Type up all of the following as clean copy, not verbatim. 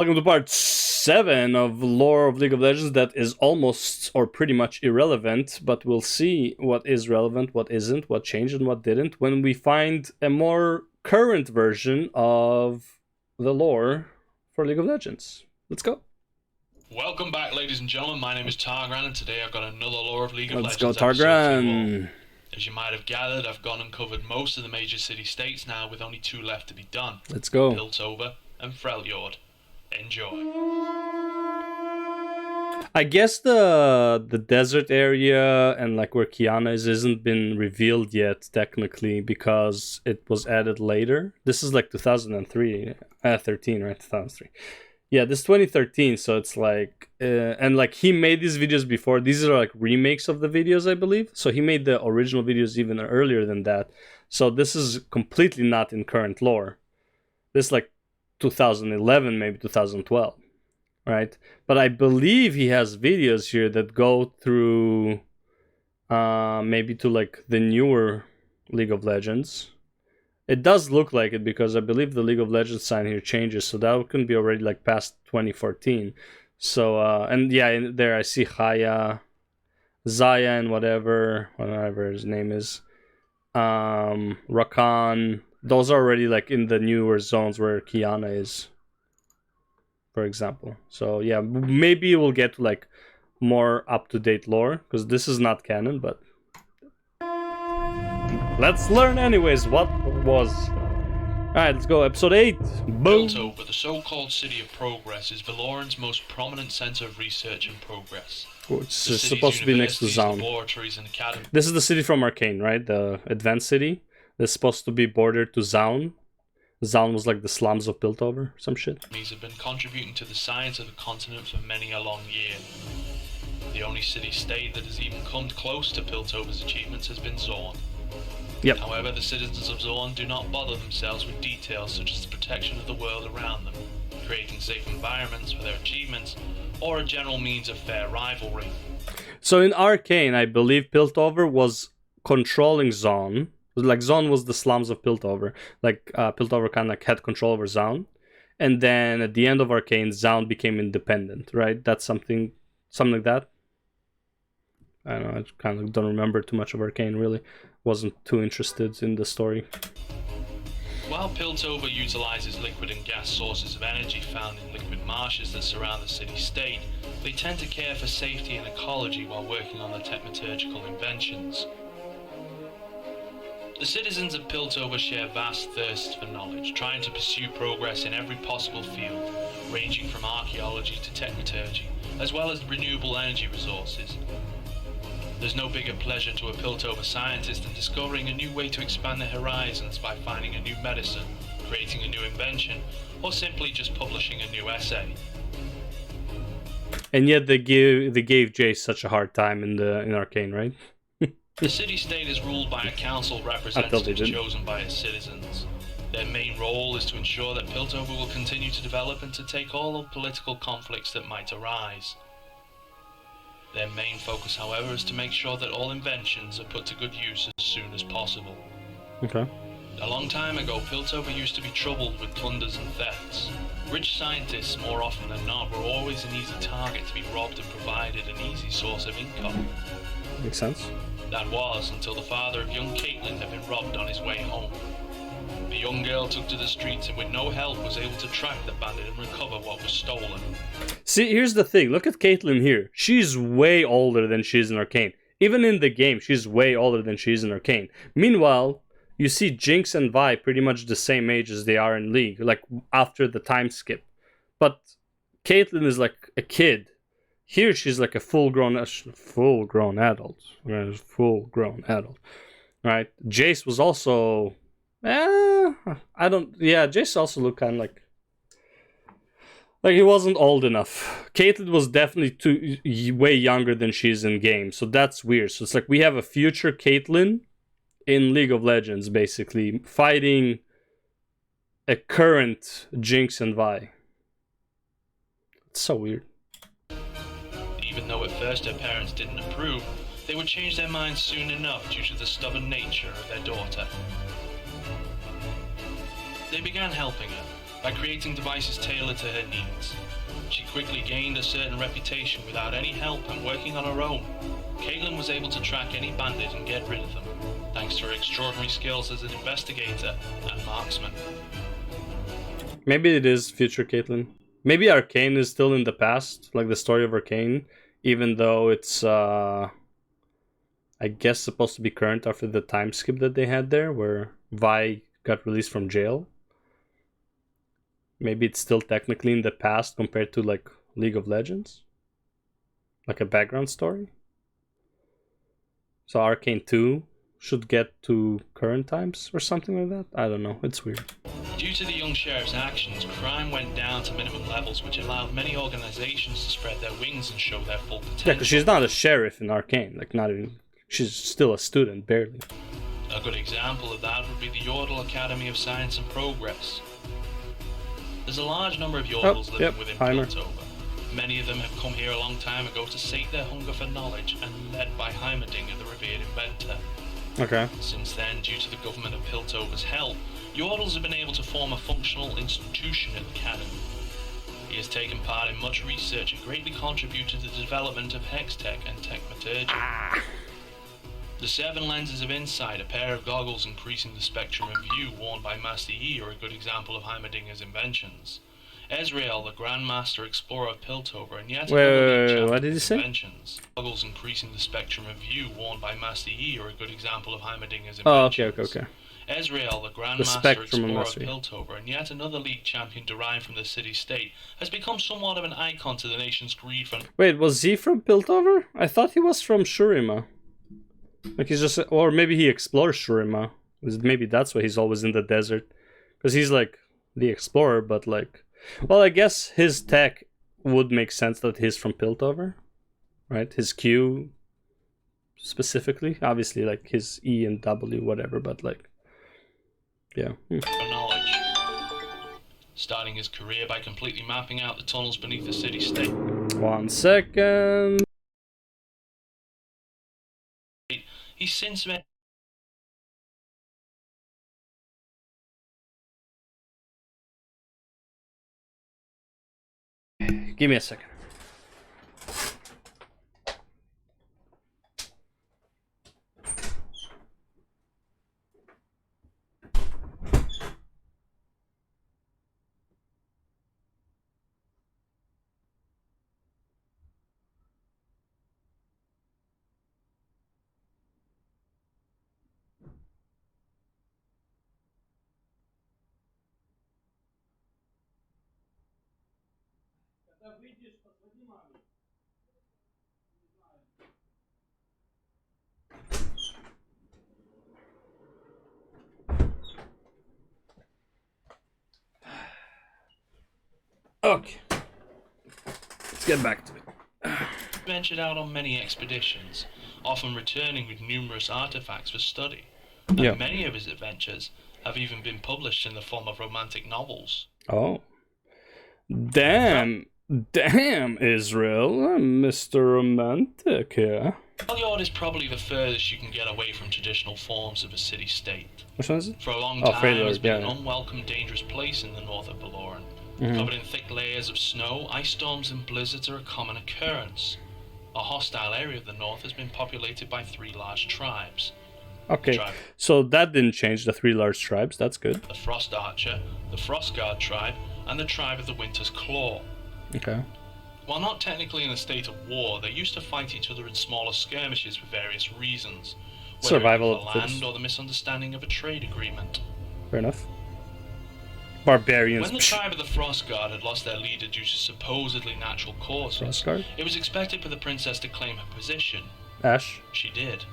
Welcome to part 7 of Lore of League of Legends that is almost or pretty much irrelevant, but we'll see what is relevant, what isn't, what changed and what didn't when we find a more current version of the lore for League of Legends. Let's go. Welcome back, ladies and gentlemen. My name is Targran, and today I've got another Lore of League of Let's Legends go, Targran. As you might have gathered, I've gone and covered most of the major city-states now, with only 2 left to be done. Let's go. Piltover and Freljord. Enjoy. I guess the desert area and like where Kiana is isn't been revealed yet technically because it was added later. This is like 2003, 13, right? 2003. Yeah, this 2013. So it's like, and like he made these videos before. These are like remakes of the videos, I believe. So he made the original videos even earlier than that. So this is completely not in current lore. This is like 2011, maybe 2012. Right, but I believe he has videos here that go through maybe to like the newer League of Legends. It does look like it because I believe the League of Legends sign here changes, so that can be already like past 2014. So and yeah, in there I see Haya, Zaya, and whatever his name is, Rakan. Those are already like in the newer zones where Kiana is, for example. So yeah, maybe we'll get to like more up-to-date lore because this is not canon, but let's learn anyways what was. Alright, let's go. Episode 8. Boom. Piltover, the so-called City of Progress, is Valoran's most prominent center of research and progress. It's supposed to be next to Zaun. Laboratories and academies. This is the city from Arcane, right? The advanced city. It's supposed to be bordered to Zaun. Zaun was like the slums of Piltover, some shit. Have been contributing to the science of the continent for many a long year. The only city-state that has even come close to Piltover's achievements has been Zorn. Yep. However, the citizens of Zorn do not bother themselves with details such as the protection of the world around them, creating safe environments for their achievements, or a general means of fair rivalry. So in Arcane, I believe Piltover was controlling Zaun. Like Zaun was the slums of Piltover. Like Piltover kind of like had control over Zaun, and then at the end of Arcane, Zaun became independent. Right? That's something like that. I don't know. I kind of don't remember too much of Arcane. Really, wasn't too interested in the story. While Piltover utilizes liquid and gas sources of energy found in liquid marshes that surround the city-state, they tend to care for safety and ecology while working on their technoturgical inventions. The citizens of Piltover share vast thirsts for knowledge, trying to pursue progress in every possible field, ranging from archaeology to technoturgy, as well as renewable energy resources. There's no bigger pleasure to a Piltover scientist than discovering a new way to expand their horizons by finding a new medicine, creating a new invention, or simply just publishing a new essay. And yet they gave Jace such a hard time in Arcane, right? The city-state is ruled by a council representative chosen by its citizens. Their main role is to ensure that Piltover will continue to develop and to take all the political conflicts that might arise. Their main focus, however, is to make sure that all inventions are put to good use as soon as possible. Okay. A long time ago, Piltover used to be troubled with plunders and thefts. Rich scientists, more often than not, were always an easy target to be robbed and provided an easy source of income. Makes sense. That was until the father of young Caitlin had been robbed on his way home. The young girl took to the streets and with no help was able to track the bandit and recover what was stolen. See, here's the thing. Look at Caitlyn here. She's way older than she is in Arcane. Even in the game, she's way older than she is in Arcane. Meanwhile, you see Jinx and Vi pretty much the same age as they are in League, like after the time skip. But Caitlyn is like a kid. Here she's like a full-grown adult. Full-grown adult. Right? Jace was also... Jace also looked kind of like he wasn't old enough. Caitlyn was definitely way younger than she is in game, so that's weird. So it's like we have a future Caitlyn in League of Legends, basically fighting a current Jinx and Vi. It's so weird. Even though at first her parents didn't approve, they would change their minds soon enough due to the stubborn nature of their daughter. They began helping her, by creating devices tailored to her needs. She quickly gained a certain reputation without any help, and working on her own, Caitlin was able to track any bandit and get rid of them, thanks to her extraordinary skills as an investigator and marksman. Maybe it is future Caitlin. Maybe Arcane is still in the past, like the story of Arcane, even though it's, I guess, supposed to be current after the time skip that they had there, where Vi got released from jail. Maybe it's still technically in the past compared to, like, League of Legends? Like a background story? So Arcane 2 should get to current times or something like that? I don't know, it's weird. Due to the young sheriff's actions, crime went down to minimum levels, which allowed many organizations to spread their wings and show their full potential. Yeah, because she's not a sheriff in Arcane, like, not even... She's still a student, barely. A good example of that would be the Yordle Academy of Science and Progress. There's a large number of Yordles living within Piltover. Many of them have come here a long time ago to sate their hunger for knowledge, and led by Heimerdinger, the revered inventor. Okay. Since then, due to the government of Piltover's help, Yordles have been able to form a functional institution at the Academy. He has taken part in much research and greatly contributed to the development of Hextech and Techmaturgy. The 7 lenses of insight, a pair of goggles increasing the spectrum of view worn by Master Yi, are a good example of Heimerdinger's inventions. Ezreal, the Grandmaster Explorer of Piltover, and yet Wait, what did he say? Inventions. Goggles increasing the spectrum of view worn by Master Yi are a good example of Heimerdinger's inventions. Oh, okay. Ezreal, the Grandmaster Explorer of Piltover, and yet another league champion derived from the city-state, has become somewhat of an icon to the nation's greed for... Wait, was he from Piltover? I thought he was from Shurima. Like he's just... Or maybe he explores Shurima. Maybe that's why he's always in the desert. Because he's like the explorer, but like... Well, I guess his tech would make sense that he's from Piltover. Right? His Q specifically. Obviously, like his E and W, whatever, but like... Yeah. Knowledge. Starting his career by completely mapping out the tunnels beneath the city-state. 1 second. He's since met... Give me a second. Okay. Let's get back to it. Ventured out on many expeditions, often returning with numerous artifacts for study. And many of his adventures have even been published in the form of romantic novels. Oh. Damn, Israel. I'm Mr. Romantic here. Freljord is probably the furthest you can get away from traditional forms of a city-state. Which one is it? For a long time, it's been an unwelcome, dangerous place in the north of Valoran. Covered in thick layers of snow, ice storms and blizzards are a common occurrence. A hostile area of the north has been populated by 3 large tribes. Okay, so that didn't change, the 3 large tribes, that's good. The Frost Archer, the Frostguard tribe, and the tribe of the Winter's Claw. Okay. While not technically in a state of war, they used to fight each other in smaller skirmishes for various reasons. Whether Survival it was the land or the misunderstanding of a trade agreement. Fair enough. Barbarians. When the tribe of the Frostguard had lost their leader due to supposedly natural causes, it was expected for the princess to claim her position. Ashe. She did.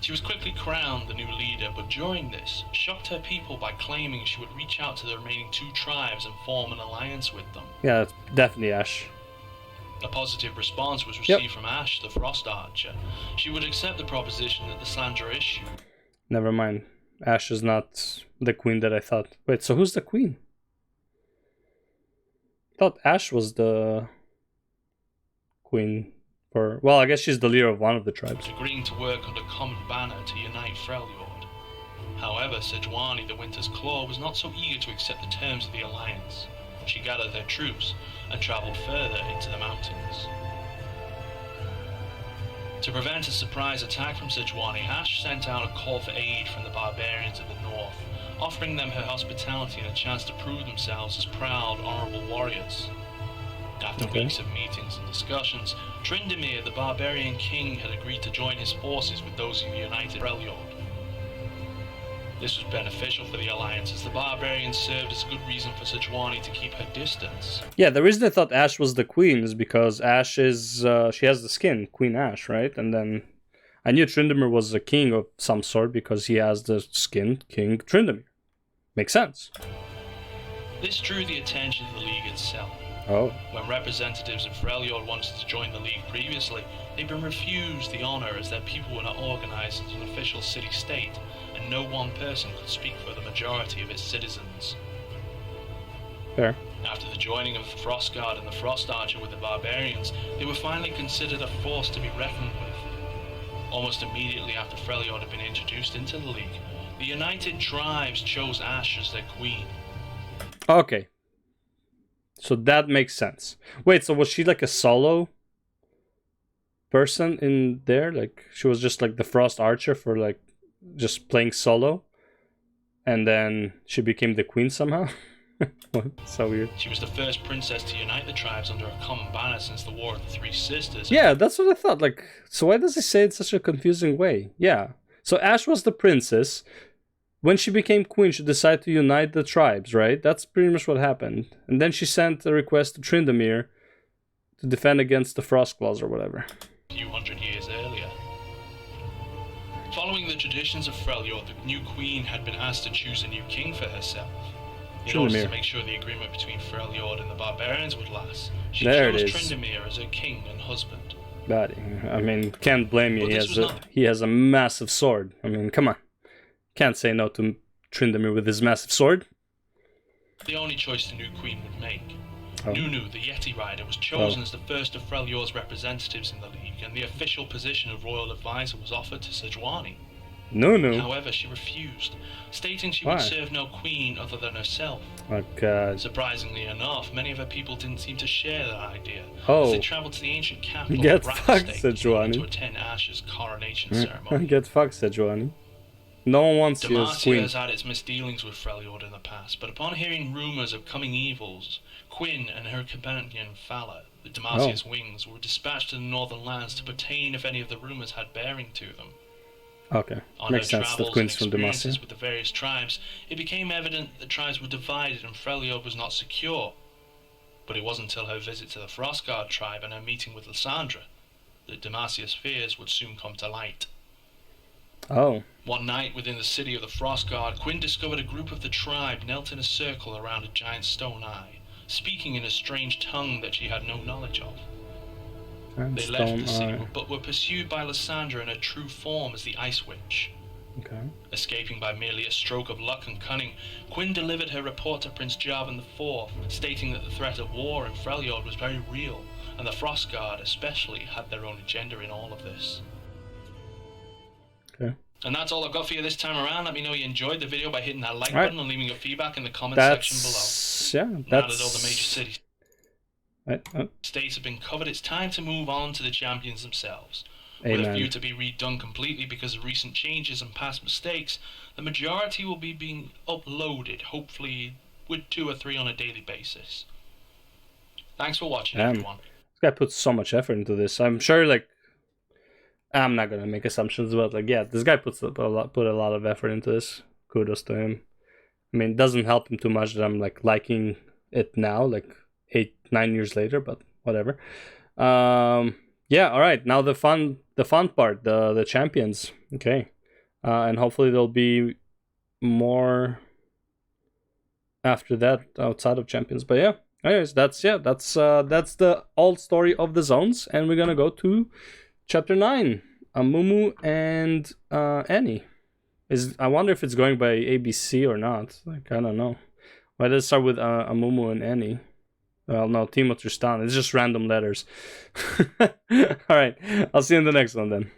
She was quickly crowned the new leader, but during this, shocked her people by claiming she would reach out to the remaining 2 tribes and form an alliance with them. Yeah, that's definitely Ashe. A positive response was received from Ashe, the Frost Archer. She would accept the proposition that the Slanderer issued. Never mind. Ashe is not the queen that I thought. Wait, so who's the queen? I thought Ashe was the queen for... Well, I guess she's the leader of one of the tribes. Agreeing to work under common banner to unite Freljord. However, Sejuani, the Winter's Claw, was not so eager to accept the terms of the alliance. She gathered her troops and travelled further into the mountains. To prevent a surprise attack from Sejuani, Ash sent out a call for aid from the barbarians of the north, offering them her hospitality and a chance to prove themselves as proud, honourable warriors. After weeks of meetings and discussions, Tryndamere, the barbarian king, had agreed to join his forces with those of the united Freljord. This was beneficial for the alliance, as the barbarians served as a good reason for Sejuani to keep her distance. Yeah, the reason I thought Ash was the queen is because Ash is, she has the skin, Queen Ash, right? And then I knew Tryndamere was a king of some sort because he has the skin, King Tryndamere. Makes sense. This drew the attention of the League itself. Oh. When representatives of Freljord wanted to join the League previously, they'd been refused the honour as their people were not organised as an official city-state, and no one person could speak for the majority of its citizens. Fair. After the joining of the Frostguard and the Frost Archer with the Barbarians, they were finally considered a force to be reckoned with. Almost immediately after Freljord had been introduced into the League, the United Tribes chose Ash as their queen. Okay. So that makes sense. Wait, so was she like a solo person in there? Like, she was just like the Frost Archer for like just playing solo? And then she became the queen somehow? So weird. She was the first princess to unite the tribes under a common banner since the War of the Three Sisters. Yeah, that's what I thought. Like, so why does he say it in such a confusing way? Yeah. So Ash was the princess. When she became queen, she decided to unite the tribes, right? That's pretty much what happened. And then she sent a request to Tryndamere to defend against the Frostclaws or whatever. A few hundred years earlier. Following the traditions of Freljord, the new queen had been asked to choose a new king for herself. In order to make sure the agreement between Freljord and the Barbarians would last, she chose Tryndamere as her king and husband. But, I mean, can't blame you. He has a massive sword. I mean, come on. Can't say no to Tryndamere with his massive sword. The only choice the new queen would make. Nunu, the Yeti rider, was chosen as the first of Freljord's representatives in the League, and the official position of royal advisor was offered to Sejuani. Nunu? However, she refused, stating she would serve no queen other than herself. Oh, God. Surprisingly enough, many of her people didn't seem to share that idea, as they travelled to the ancient capital Get fucked, Sejuani. to attend Ash's coronation ceremony. Get fucked, Sejuani. No one wants you as queen. Demacia has had its misdealings with Freljord in the past, but upon hearing rumours of coming evils, Quinn and her companion Fala, the Demacia's wings, were dispatched to the northern lands to pertain if any of the rumours had bearing to them. Okay, on makes her sense. The travels Queen's and from experiences Demacia. with the various tribes, it became evident that the tribes were divided and Freljord was not secure. But it wasn't until her visit to the Frostguard tribe and her meeting with Lysandra that Demacia's fears would soon come to light. Oh. One night within the city of the Frostguard, Quinn discovered a group of the tribe knelt in a circle around a giant stone eye, speaking in a strange tongue that she had no knowledge of. They left the city, but were pursued by Lysandra in her true form as the Ice Witch. Okay. Escaping by merely a stroke of luck and cunning, Quinn delivered her report to Prince Jarvan IV, stating that the threat of war in Freljord was very real, and the Frostguard especially had their own agenda in all of this. Okay. And that's all I've got for you this time around. Let me know you enjoyed the video by hitting that like button and leaving your feedback in the comments section below. Now that all the major cities states have been covered, it's time to move on to the champions themselves. Amen. With a view to be redone completely because of recent changes and past mistakes, the majority will be being uploaded, hopefully with 2 or 3 on a daily basis. Thanks for watching, everyone. This guy puts so much effort into this. I'm sure, like, I'm not gonna make assumptions, but like, yeah, this guy put a lot of effort into this. Kudos to him. I mean, it doesn't help him too much that I'm like liking it now, like 8-9 years later, but whatever. Yeah, all right. Now the fun part, the champions. Okay, and hopefully there'll be more after that outside of champions. But yeah, anyways, that's the old story of the zones, and we're gonna go to Chapter 9, Amumu and Annie. I wonder if it's going by ABC or not. Like, I don't know. Why does it start with Amumu and Annie? Well, no, Timo Tristan. It's just random letters. All right. I'll see you in the next one then.